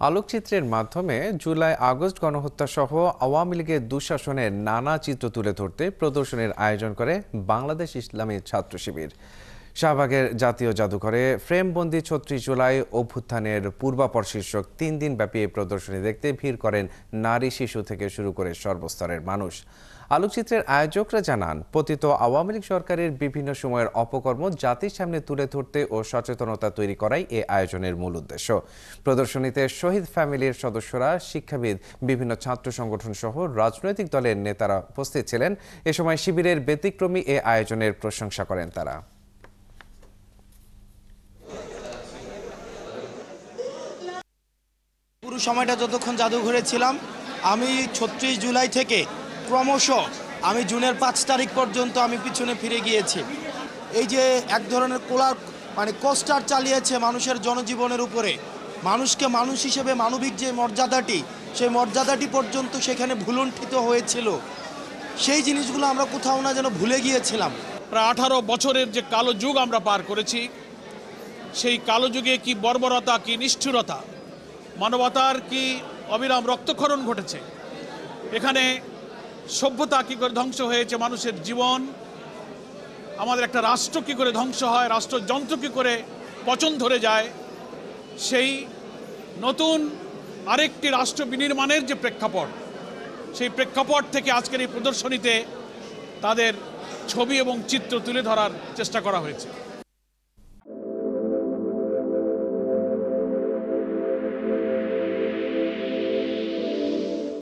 আলোকচিত্রের মাধ্যমে July August গণহত্যা সহ আওয়ামী লীগের দুঃশাসনের নানা চিত্র তুলে ধরতে প্রদর্শনীর আয়োজন করে বাংলাদেশ ইসলামী ছাত্র শিবির। শাহবাগের জাতীয় জাদুঘরে ফ্রেমবন্দি ৩৬ জুলাই অভ্যুত্থানের পূর্বাপর শীর্ষক ৩ দিনব্যাপী এই প্রদর্শনী দেখতে ভিড় করেন নারী, শিশু থেকে শুরু করে সর্বস্তরের মানুষ। আলোকচিত্রের আয়োজকরা জানান, পতিত আওয়ামী লীগ সরকারের বিভিন্ন সময়ের অপকর্ম জাতির সামনে তুলে ধরতে ও সচেতনতা তৈরি করাই এ আয়োজনের মূল উদ্দেশ্য। প্রদর্শনীতে শহীদ ফ্যামিলির সদস্যরা, শিক্ষাবিদ, বিভিন্ন ছাত্র সংগঠন সহ রাজনৈতিক দলের নেতারা উপস্থিত ছিলেন। এ সময় শিবিরের ব্যতিক্রমী এ আয়োজনের প্রশংসা করেন তারা। পুরো সময়টা যতক্ষণ জাদুঘরে ছিলাম, আমি ৩৬ জুলাই থেকে ক্রমশ আমি জুনের ৫ তারিখ পর্যন্ত আমি পিছনে ফিরে গিয়েছি। এই যে এক ধরনের কোস্টার চালিয়েছে মানুষের জনজীবনের উপরে, মানুষকে মানুষ হিসেবে মানবিক যে মর্যাদাটি, সেই মর্যাদাটি পর্যন্ত সেখানে ভুলুণ্ঠিত হয়েছিল। সেই জিনিসগুলো আমরা কোথাও না যেন ভুলে গিয়েছিলাম। প্রায় ১৮ বছরের যে কালো যুগ আমরা পার করেছি, সেই কালো যুগে কি বর্বরতা, কি নিষ্ঠুরতা, মানবতার কি অবিরাম রক্তক্ষরণ ঘটেছে। এখানে সভ্যতা কী করে ধ্বংস হয়েছে, মানুষের জীবন, আমাদের একটা রাষ্ট্র কী করে ধ্বংস হয়, রাষ্ট্রযন্ত্র কী করে পচন ধরে যায়, সেই নতুন আরেকটি রাষ্ট্র বিনির্মাণের যে প্রেক্ষাপট, সেই প্রেক্ষাপট থেকে আজকের এই প্রদর্শনীতে তাদের ছবি এবং চিত্র তুলে ধরার চেষ্টা করা হয়েছে।